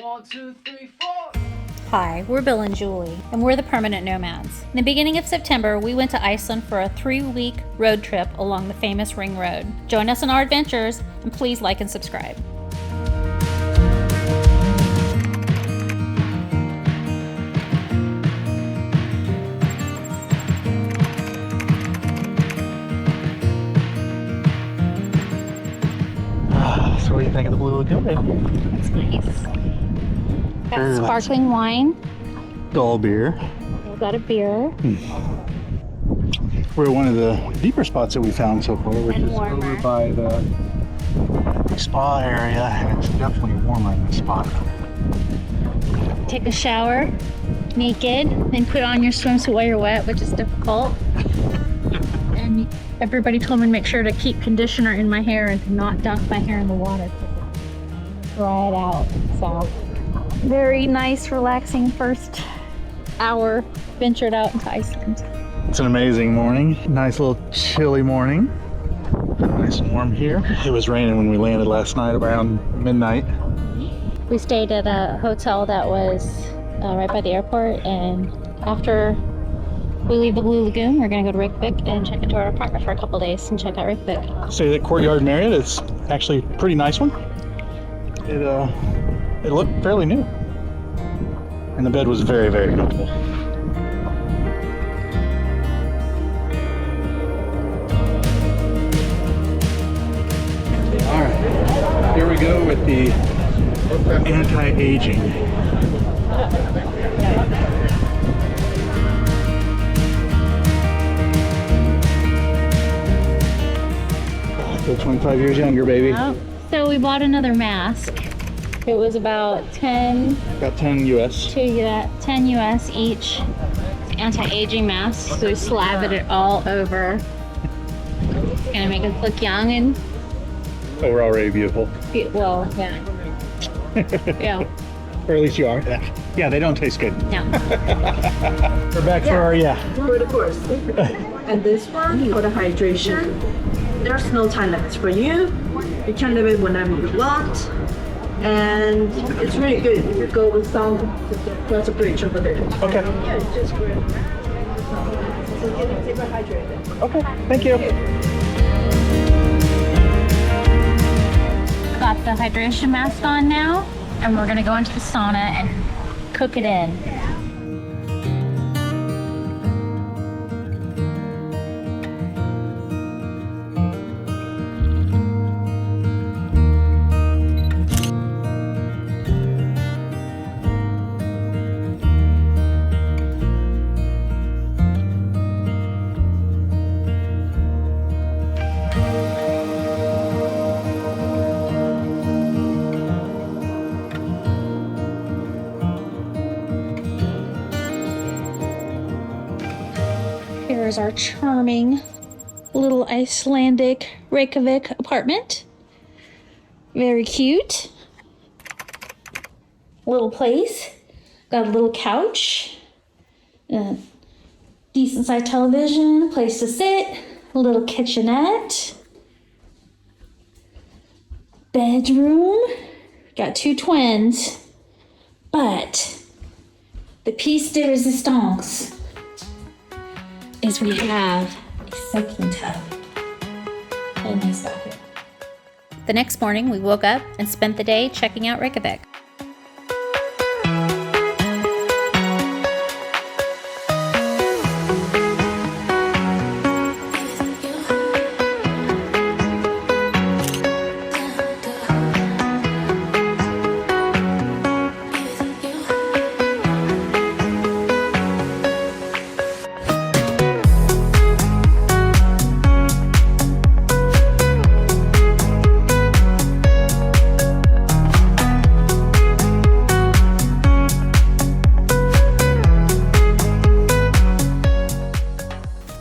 1, 2, 3, 4. Hi, we're Bill and Julie, and we're the Permanent Nomads. In the beginning of September, we went to Iceland for a 3-week road trip along the famous Ring Road. Join us in our adventures, and please like and subscribe. So what do you think of the Blue Lagoon, baby? It's nice. Got sparkling wine. Dull beer. We've got a beer. We're at one of the deeper spots that we found so far, which And is warmer. over by the spa area, and it's definitely warmer in this spot. Take a shower naked, then put on your swimsuit while you're wet, which is difficult. And everybody told me to make sure to keep conditioner in my hair and to not dunk my hair in the water. Dry it out. So, very nice, relaxing first hour ventured out into Iceland. It's an amazing morning. Nice little chilly morning. Nice and warm here. It was raining when we landed last night around midnight. We stayed at a hotel that was right by the airport, and after we leave the Blue Lagoon, we're gonna go to Reykjavik and check into our apartment for a couple days and check out Reykjavik. Stayed at Courtyard Marriott. It's actually a pretty nice one. It looked fairly new. And the bed was very, very comfortable. All right, here we go with the anti-aging. Still 25 years younger, baby. Oh, so we bought another mask. It was about 10 Got 10 US. 10 US each. It's anti-aging mask, so we slathered it all over. It's gonna make us look young and Oh, we're already beautiful. well, yeah. Yeah, Or at least you are. Yeah, they don't taste good. no. We're back for our, For the course. And this one for the hydration. There's no time limits for you. You can live it whenever you want. And it's really good if you go with some there's a bridge over there. Okay. Yeah, it's just great. So getting super hydrated. Okay, thank you. Got the hydration mask on now, and we're gonna go into the sauna and cook it in. Here's our charming little Icelandic Reykjavik apartment. Very cute. Little place. Got a little couch. A decent sized television. Place to sit. A little kitchenette. Bedroom. Got 2 twins. But the piece de resistance is we have a soaking tub and a nice bathroom. The next morning, we woke up and spent the day checking out Reykjavik.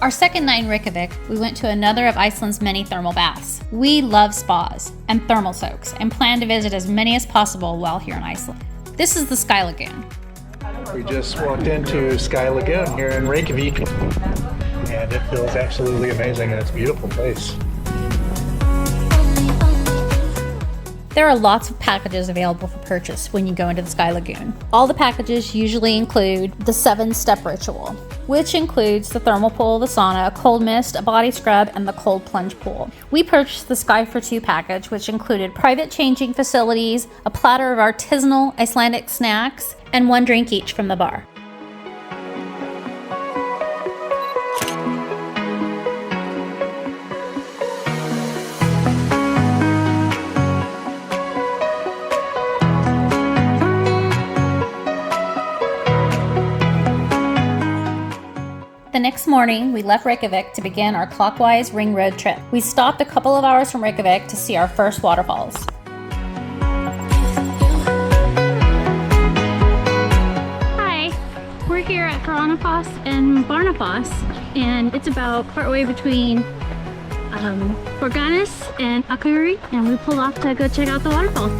Our second night in Reykjavik, we went to another of Iceland's many thermal baths. We love spas and thermal soaks and plan to visit as many as possible while here in Iceland. This is the Sky Lagoon. We just walked into Sky Lagoon here in Reykjavik, and it feels absolutely amazing, and it's a beautiful place. There are lots of packages available for purchase when you go into the Sky Lagoon. All the packages usually include the 7-step ritual, which includes the thermal pool, the sauna, a cold mist, a body scrub, and the cold plunge pool. We purchased the Sky for Two package, which included private changing facilities, a platter of artisanal Icelandic snacks, and 1 drink each from the bar. The next morning, we left Reykjavik to begin our clockwise ring road trip. We stopped a couple of hours from Reykjavik to see our first waterfalls. Hi, we're here at Granafoss and Barnafoss, and it's about partway between Borganes and Akureyri, and we pulled off to go check out the waterfalls.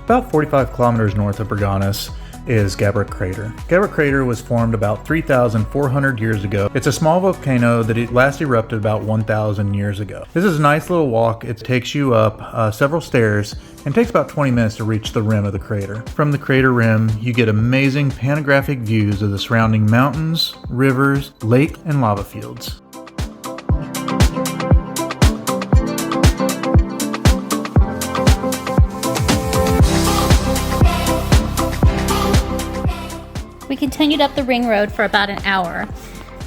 About 45 kilometers north of Borganes is Gabbro Crater. Gabbro Crater was formed about 3,400 years ago. It's a small volcano that last erupted about 1,000 years ago. This is a nice little walk. It takes you up several stairs and takes about 20 minutes to reach the rim of the crater. From the crater rim, you get amazing panoramic views of the surrounding mountains, rivers, lake, and lava fields. We continued up the ring road for about an hour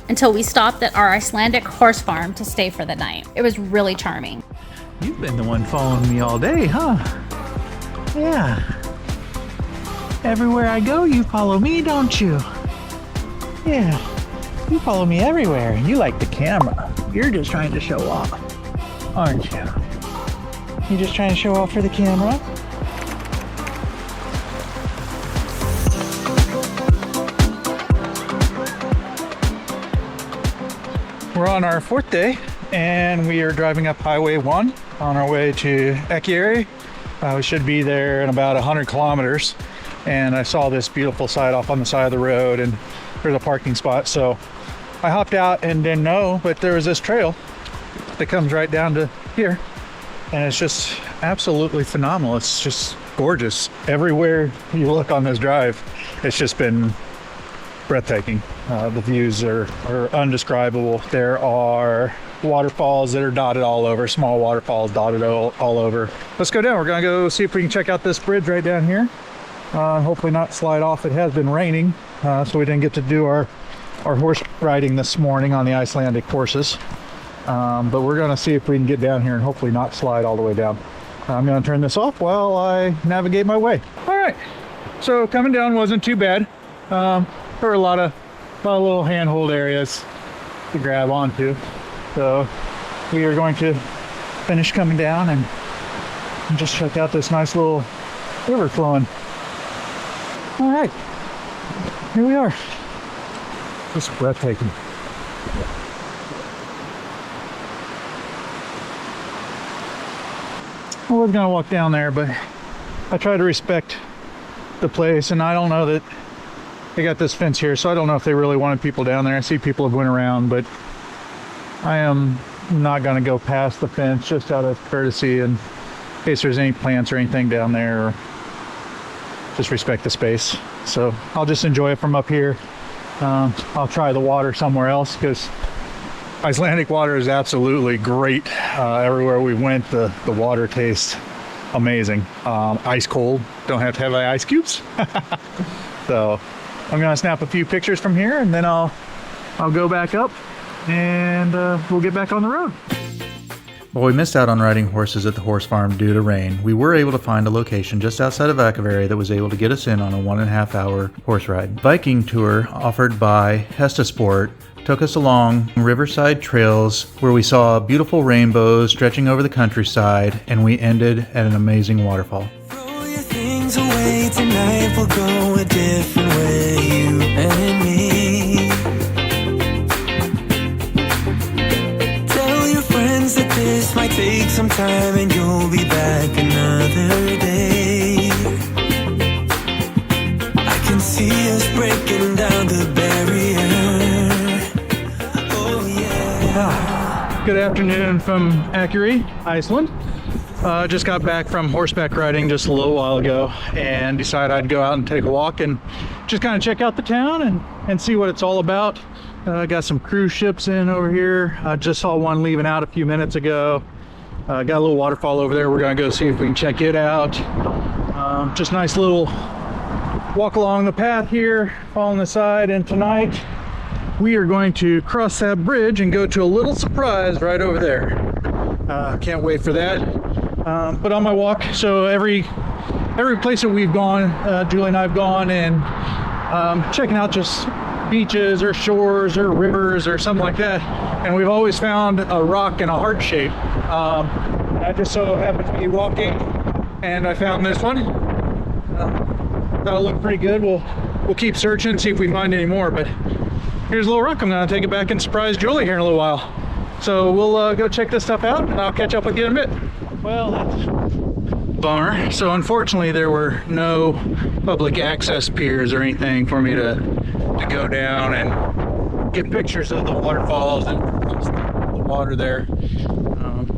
until we stopped at our Icelandic horse farm to stay for the night. It was really charming. You've been the one following me all day, huh? Yeah. Everywhere I go, you follow me, don't you? Yeah. You follow me everywhere. You like the camera. You're just trying to show off, aren't you? You just trying to show off for the camera? We're on our 4th day and we are driving up Highway 1 on our way to Akureyri. We should be there in about 100 kilometers, and I saw this beautiful site off on the side of the road and there's a parking spot, so I hopped out and didn't know, but there was this trail that comes right down to here, and it's just absolutely phenomenal. It's just gorgeous. Everywhere you look on this drive, it's just been breathtaking. The views are undescribable. There are waterfalls that are dotted all over, small waterfalls dotted all over. Let's go down. We're gonna go see if we can check out this bridge right down here. Hopefully not slide off. It has been raining, so we didn't get to do our horse riding this morning on the Icelandic horses. But we're gonna see if we can get down here and hopefully not slide all the way down. I'm gonna turn this off while I navigate my way. All right, so coming down wasn't too bad. There were a lot of little handhold areas to grab onto. So we are going to finish coming down and just check out this nice little river flowing. All right, here we are. Just breathtaking. I was gonna walk down there, but I try to respect the place, and I don't know that they got this fence here, so I don't know if they really wanted people down there. I see people have went around, but I am not going to go past the fence just out of courtesy in case there's any plants or anything down there, or just respect the space. So I'll just enjoy it from up here. I'll try the water somewhere else because Icelandic water is absolutely great. Everywhere we went, the water tastes amazing. Ice cold, don't have to have ice cubes. So I'm gonna snap a few pictures from here, and then I'll go back up and we'll get back on the road. While we missed out on riding horses at the horse farm due to rain, we were able to find a location just outside of Akaveri that was able to get us in on a 1.5 hour horse ride. Biking tour offered by Hesta Sport took us along riverside trails where we saw beautiful rainbows stretching over the countryside, and we ended at an amazing waterfall. Throw your things away tonight, we'll go a different way, you and me. Tell your friends that this might take some time and you'll be back another day. I can see us breaking down the barrier. Good afternoon from Akaveri, Iceland. Just got back from horseback riding just a little while ago and decided I'd go out and take a walk and just kind of check out the town and see what it's all about. Got some cruise ships in over here. I just saw one leaving out a few minutes ago. Got a little waterfall over there. We're gonna go see if we can check it out. Just nice little walk along the path here, following the side, and tonight we are going to cross that bridge and go to a little surprise right over there. Can't wait for that. But on my walk, so every place that we've gone, Julie and I have gone, and checking out just beaches or shores or rivers or something like that, and we've always found a rock in a heart shape. I just so happened to be walking and I found this one. Thought it looked pretty good. We'll keep searching, see if we find any more, but here's a little rock. I'm gonna take it back and surprise Julie here in a little while. So we'll go check this stuff out and I'll catch up with you in a bit. Well, that's a bummer. So unfortunately there were no public access piers or anything for me to go down and get pictures of the waterfalls and the water there.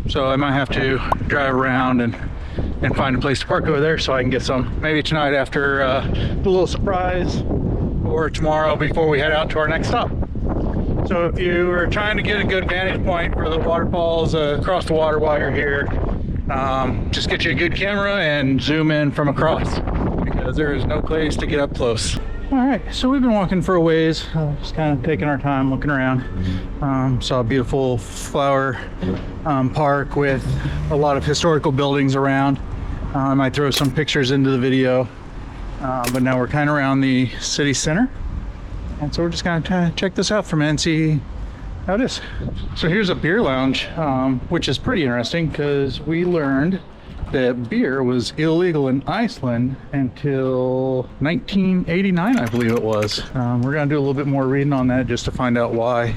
So I might have to drive around and find a place to park over there so I can get some, maybe tonight after the little surprise, or tomorrow before we head out to our next stop. So if you are trying to get a good vantage point for the waterfalls across the water while you're here, just get you a good camera and zoom in from across, because there is no place to get up close. All right, so we've been walking for a ways, just kind of taking our time, looking around. Saw a beautiful flower park with a lot of historical buildings around. I might throw some pictures into the video. But now we're kind of around the city center, and so we're just gonna try to check this out for a minute and see how it is. So here's a beer lounge, which is pretty interesting because we learned that beer was illegal in Iceland until 1989, I believe it was. We're gonna do a little bit more reading on that just to find out why.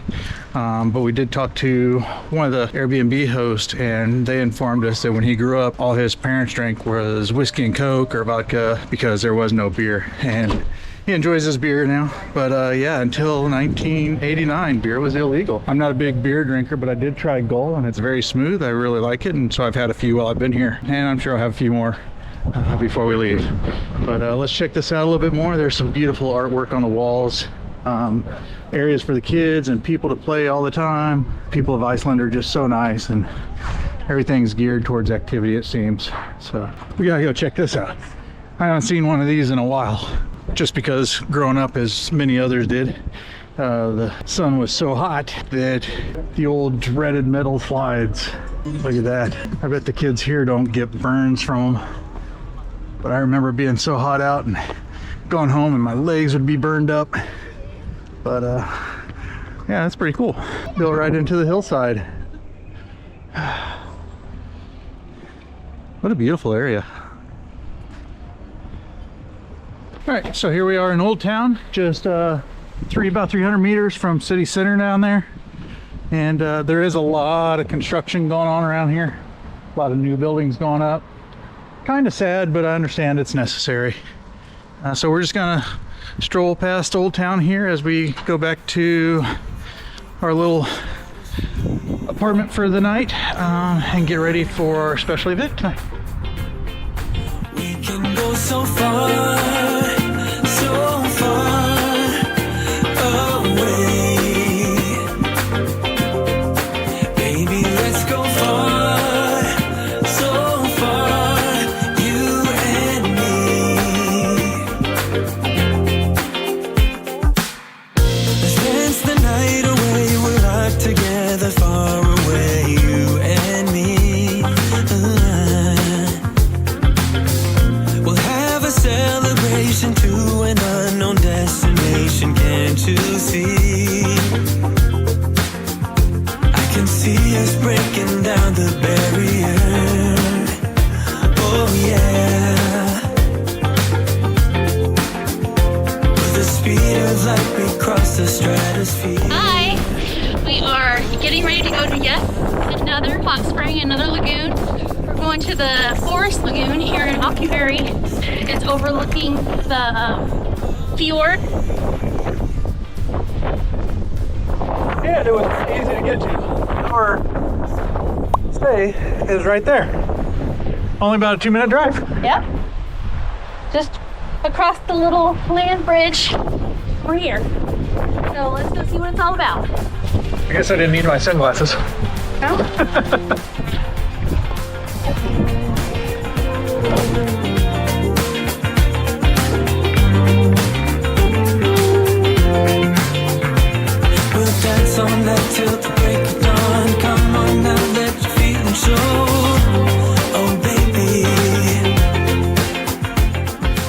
But we did talk to one of the Airbnb hosts, and they informed us that when he grew up, all his parents drank was whiskey and Coke or vodka because there was no beer. And he enjoys his beer now, but yeah, until 1989, beer was illegal. I'm not a big beer drinker, but I did try Gull, and it's very smooth. I really like it, and so I've had a few while I've been here, and I'm sure I'll have a few more before we leave. But let's check this out a little bit more. There's some beautiful artwork on the walls, areas for the kids and people to play all the time. People of Iceland are just so nice, and everything's geared towards activity, it seems. So we gotta go check this out. I haven't seen one of these in a while, just because growing up, as many others did, the sun was so hot that the old dreaded metal slides. Look at that. I bet the kids here don't get burns from them, but I remember being so hot out and going home and my legs would be burned up. But yeah, that's pretty cool. Built right into the hillside. What a beautiful area. All right, so here we are in Old Town, just about 300 meters from city center down there. And there is a lot of construction going on around here. A lot of new buildings going up. Kind of sad, but I understand it's necessary. So we're just gonna stroll past Old Town here as we go back to our little apartment for the night and get ready for our special event tonight. We can go so far away. Baby, let's go far, so far, you and me. Let's dance the night away, we're locked together far away, you and me. hot spring, another lagoon. We're going to the Forest Lagoon here in Akureyri. It's overlooking the fjord. And it was easy to get to. Our stay is right there. Only about a 2-minute drive. Yep. Just across the little land bridge. We're here. So let's go see what it's all about. I guess I didn't need my sunglasses. No? We'll dance on that till the break of dawn. Come on now, let your feelings show. Oh baby,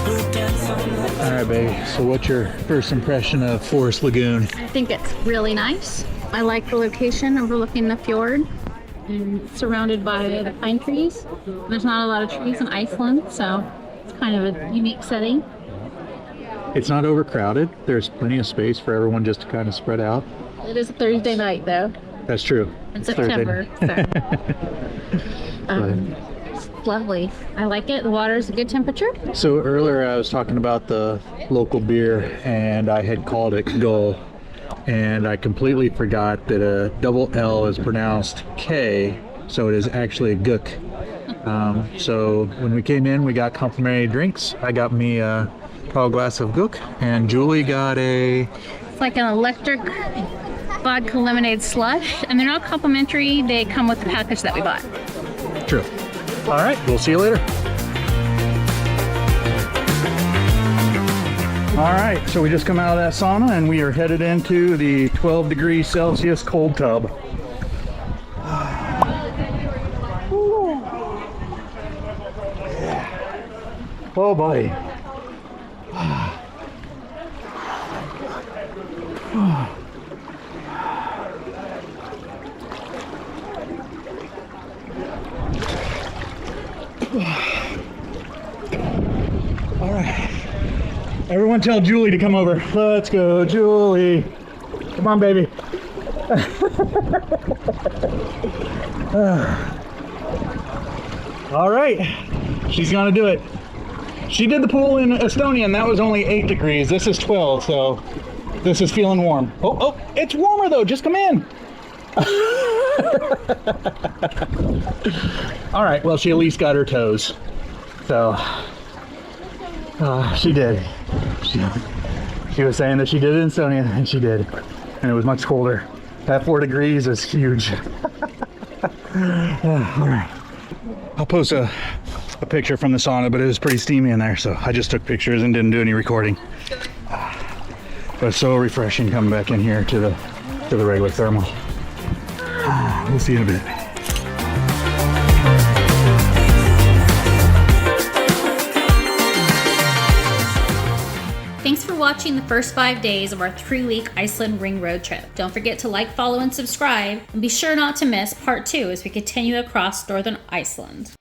we'll dance on that. All right, baby. So what's your first impression of Forest Lagoon? I think it's really nice. I like the location overlooking the fjord and surrounded by the pine trees. There's not a lot of trees in Iceland, so it's kind of a unique setting. It's not overcrowded. There's plenty of space for everyone just to kind of spread out. It is a Thursday night though. That's true. In It's Thursday. September. It's lovely. I like it. The water is a good temperature. So earlier I was talking about the local beer and I had called it Gull. And I completely forgot that a double L is pronounced K, so it is actually a Gook. So when we came in, we got complimentary drinks. I got me a tall glass of Gook, and Julie got a... It's like an electric vodka lemonade slush, and they're not complimentary. They come with the package that we bought. True. All right, we'll see you later. All right, so we just come out of that sauna and we are headed into the 12 degrees Celsius cold tub. Oh, buddy. All right. Everyone tell Julie to come over. Let's go, Julie. Come on, baby. All right. She's gonna do it. She did the pool in Estonia and that was only 8 degrees. This is 12, so this is feeling warm. Oh, it's warmer though. Just come in. All right, well, she at least got her toes. So she did. She was saying that she did it in Estonia, and she did. And it was much colder. That 4 degrees is huge. All right. I'll post a picture from the sauna, but it was pretty steamy in there, so I just took pictures and didn't do any recording. But it's so refreshing coming back in here to the regular thermal. We'll see you in a bit. Thanks for watching the first 5 days of our 3-week Iceland Ring Road trip. Don't forget to like, follow, and subscribe, and be sure not to miss part 2 as we continue across northern Iceland.